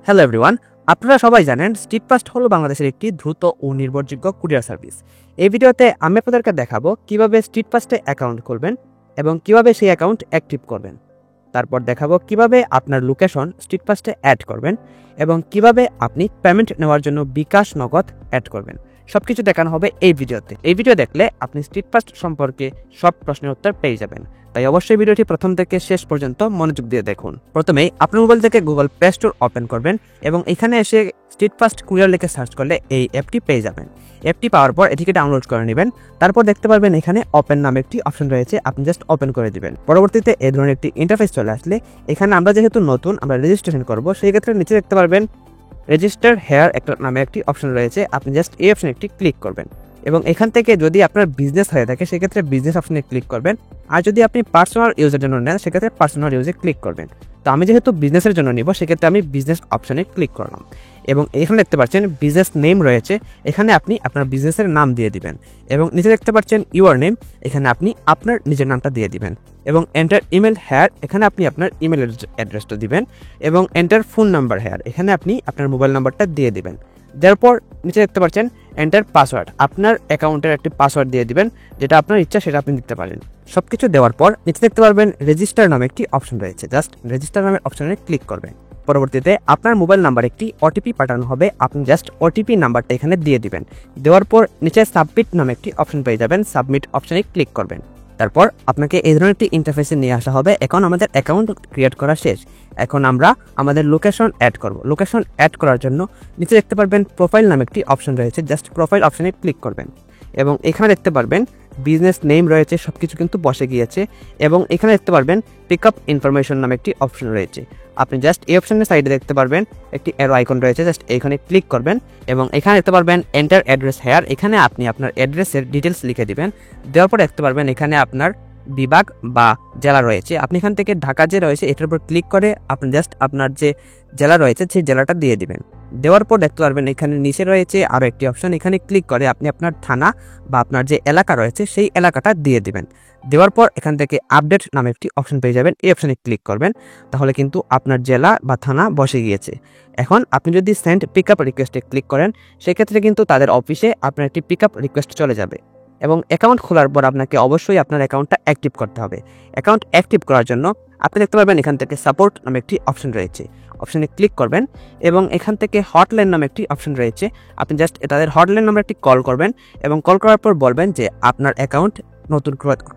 Hello everyone, আপনারা সবাই জানেন স্ট্রিটফাস্ট হলো বাংলাদেশের একটি দ্রুত ও নির্ভরযোগ্য কুরিয়ার সার্ভিস। এই ভিডিওতে আমি আপনাদেরকে দেখাবো কিভাবে স্ট্রিটফাস্টে অ্যাকাউন্ট খুলবেন এবং কিভাবে সেই অ্যাকাউন্ট অ্যাক্টিভ করবেন। তারপর দেখাবো কিভাবে আপনার লোকেশন স্ট্রিটফাস্টে অ্যাড করবেন এবং কিভাবে আপনি পেমেন্ট নেওয়ার জন্য বিকাশ নগদ অ্যাড করবেন। সবকিছু দেখানো হবে এই ভিডিওতে। এই ভিডিও দেখলে আপনি স্ট্রিটফাস্ট সম্পর্কে সব প্রশ্নের উত্তর পেয়ে যাবেন। তাই অবশ্যই ভিডিওটি প্রথম থেকে শেষ পর্যন্ত মনোযোগ দিয়ে দেখুন। প্রথমেই আপনার মোবাইল থেকে গুগল প্লে স্টোর ওপেন করবেন এবং এখানে এসে স্ট্রিটফাস্ট কুরিয়ার লিখে সার্চ করলে এই অ্যাপটি পেয়ে যাবেন। অ্যাপটি পাওয়ার পর এটিকে ডাউনলোড করে নেবেন। তারপর দেখতে পারবেন এখানে ওপেন নামে একটি অপশন রয়েছে, আপনি জাস্ট ওপেন করে দিবেন। পরবর্তীতে এই ধরনের একটি ইন্টারফেস চলে আসলে এখানে আমরা যেহেতু নতুন আমরা রেজিস্ট্রেশন করব, সেই ক্ষেত্রে নিচে দেখতে পারবেন রেজিস্টার হেয়ার একটা নামে একটি অপশন রয়েছে, আপনি জাস্ট এই অপশনে একটি ক্লিক করবেন এবং এখান থেকে যদি আপনার বিজনেস হয়ে থাকে সেক্ষেত্রে বিজনেস অপশনে ক্লিক করবেন, আর যদি আপনি পার্সোনাল ইউজের জন্য নেন সেক্ষেত্রে পার্সোনাল ইউজে ক্লিক করবেন। তো আমি যেহেতু বিজনেসের জন্য নিব সেক্ষেত্রে আমি বিজনেস অপশনে ক্লিক করলাম এবং এখানে দেখতে পাচ্ছেন বিজনেস নেম রয়েছে, এখানে আপনি আপনার বিজনেসের নাম দিয়ে দিবেন এবং নিচে দেখতে পাচ্ছেন ইউর নেম, এখানে আপনি আপনার নিজের নামটা দিয়ে দিবেন এবং এন্টার ইমেল হেয়ার, এখানে আপনি আপনার ইমেল অ্যাড্রেসটা দিবেন এবং এন্টার ফোন নাম্বার হেয়ার, এখানে আপনি আপনার মোবাইল নাম্বারটা দিয়ে দিবেন। তারপর নিচে দেখতে পাচ্ছেন এন্টার পাসওয়ার্ড, আপনার অ্যাকাউন্টের একটি পাসওয়ার্ড দিয়ে দিবেন, যেটা আপনার ইচ্ছা সেটা আপনি দিতে পারেন। সবকিছু দেওয়ার পর নিচে দেখতে পারবেন রেজিস্টার নামে একটি অপশন রয়েছে, জাস্ট রেজিস্টার নামের অপশনে ক্লিক করবেন। পরবর্তীতে আপনার মোবাইল নাম্বার একটি ওটিপি পাঠানো হবে, আপনি জাস্ট ওটিপি নাম্বারটা এখানে দিয়ে দিবেন। দেওয়ার পর নিচে সাবমিট নামে একটি অপশন পেয়ে যাবেন, সাবমিট অপশনে ক্লিক করবেন। তারপর আপনাকে এই ধরনের একটি ইন্টারফেসে নিয়ে আসা হবে। এখন আমাদের অ্যাকাউন্ট ক্রিয়েট করা শেষ, এখন আমরা আমাদের লোকেশন অ্যাড করব। লোকেশন অ্যাড করার জন্য নিচে দেখতে পারবেন প্রোফাইল নামে একটি অপশন রয়েছে, জাস্ট প্রোফাইল অপশনে ক্লিক করবেন এবং এখানে দেখতে পারবেন বিজনেস নেম রয়েছে, সব কিছু কিন্তু বসে গিয়েছে এবং এখানে দেখতে পারবেন পিক আপ ইনফরমেশন নামে একটি অপশন রয়েছে, আপনি জাস্ট এই অপশনের সাইডে দেখতে পারবেন একটি অ্যারো আইকন রয়েছে, জাস্ট এখানে ক্লিক করবেন এবং এখানে দেখতে পারবেন এন্টার অ্যাড্রেস হেয়ার, এখানে আপনি আপনার অ্যাড্রেসের ডিটেলস লিখে দিবেন। দেওয়ার পর দেখতে পারবেন এখানে আপনার বিভাগ বা জেলা রয়েছে, আপনি এখান থেকে ঢাকা যে রয়েছে এটার উপর ক্লিক করে আপনি জাস্ট আপনার যে জেলা রয়েছে সেই জেলাটা দিয়ে দিবেন। দেওয়ার পর দেখতে পারবেন এখানে নিচে রয়েছে আরও একটি অপশন, এখানে ক্লিক করে আপনি আপনার থানা বা আপনার যে এলাকা রয়েছে সেই এলাকাটা দিয়ে দিবেন। দেওয়ার পর এখান থেকে আপডেট নামে একটি অপশন পেয়ে যাবেন, এই অপশনে ক্লিক করবেন, তাহলে কিন্তু আপনার জেলা বা থানা বসে গিয়েছে। এখন আপনি যদি সেন্ড পিক আপ রিকোয়েস্টে ক্লিক করেন সেক্ষেত্রে কিন্তু তাদের অফিসে আপনার একটি পিক আপ রিকোয়েস্ট চলে যাবে এবং অ্যাকাউন্ট খোলার পর আপনাকে অবশ্যই আপনার অ্যাকাউন্টটা অ্যাক্টিভ করতে হবে। অ্যাকাউন্ট অ্যাক্টিভ করার জন্য আপনি দেখতে পারবেন এখান থেকে সাপোর্ট নামে একটি অপশন রয়েছে, অপশনে ক্লিক করবেন এবং এখান থেকে হটলাইন নামে একটি অপশন রয়েছে, আপনি জাস্ট তাদের হটলাইন নাম্বার একটি কল করবেন এবং কল করার পর বলবেন যে আপনার অ্যাকাউন্ট নতুন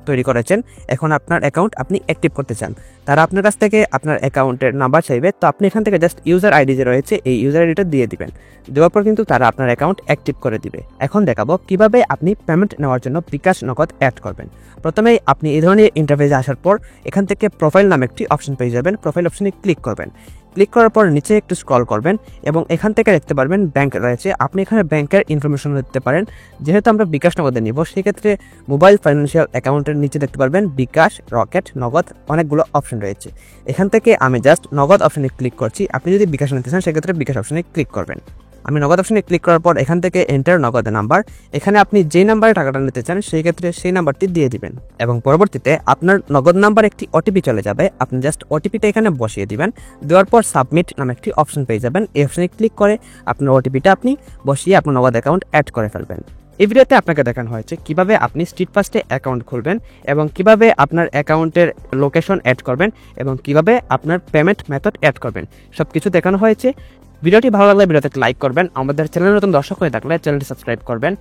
তৈরি করেছেন, এখন আপনার অ্যাকাউন্ট আপনি অ্যাক্টিভ করতে চান। তারা আপনার কাছ থেকে আপনার অ্যাকাউন্টের নাম্বার চাইবে, তো আপনি এখান থেকে জাস্ট ইউজার আইডি যে রয়েছে এই ইউজার আইডিটা দিয়ে দিবেন। দেওয়ার পর কিন্তু তারা আপনার অ্যাকাউন্ট অ্যাক্টিভ করে দিবে। এখন দেখাবো কিভাবে আপনি পেমেন্ট নেওয়ার জন্য বিকাশ নগদ অ্যাড করবেন। প্রথমেই আপনি এই ধরনের ইন্টারফেসে আসার পর এখান থেকে প্রোফাইল নামে একটি অপশন পেয়ে যাবেন, প্রোফাইল অপশনে ক্লিক করবেন। ক্লিক করার পর নিচে একটু স্ক্রল করবেন এবং এখান থেকে দেখতে পারবেন ব্যাংক রয়েছে, আপনি এখানে ব্যাংকের ইনফরমেশন দিতে পারেন। যেহেতু আমরা বিকাশ নগদে নিব সেক্ষেত্রে মোবাইল ফাইন্যান্সিয়াল অ্যাকাউন্টের নিচে দেখতে পারবেন বিকাশ, রকেট, নগদ অনেকগুলো অপশন রয়েছে। এখান থেকে আমি জাস্ট নগদ অপশনে ক্লিক করছি, আপনি যদি বিকাশ নিতে চান সেক্ষেত্রে বিকাশ অপশনে ক্লিক করবেন। আমি নগদ অপশনে ক্লিক করার পর এখান থেকে এন্টার নগদ নাম্বার, এখানে আপনি যেই নাম্বারে টাকাটা নিতে চান সেই ক্ষেত্রে সেই নাম্বারটি দিয়ে দিবেন এবং পরবর্তীতে আপনার নগদ নাম্বার একটি ওটিপি চলে যাবে, আপনি জাস্ট ওটিপিটা এখানে বসিয়ে দিবেন। দেওয়ার পর সাবমিট নামে একটি অপশন পেয়ে যাবেন, এই অপশনে ক্লিক করে আপনার ওটিপিটা আপনি বসিয়ে আপনার নগদ অ্যাকাউন্ট অ্যাড করে ফেলবেন। এই ভিডিওতে আপনাকে দেখানো হয়েছে কিভাবে আপনি স্ট্রিটফাস্টে অ্যাকাউন্ট খুলবেন এবং কিভাবে আপনার অ্যাকাউন্টের লোকেশন অ্যাড করবেন এবং কিভাবে আপনার পেমেন্ট মেথড অ্যাড করবেন, সবকিছু দেখানো হয়েছে। ভিডিওটি ভালো লাগলে ভিডিওতে লাইক করবেন, আমাদের চ্যানেলে নতুন দর্শক হয়ে থাকলে চ্যানেলটি সাবস্ক্রাইব করবেন।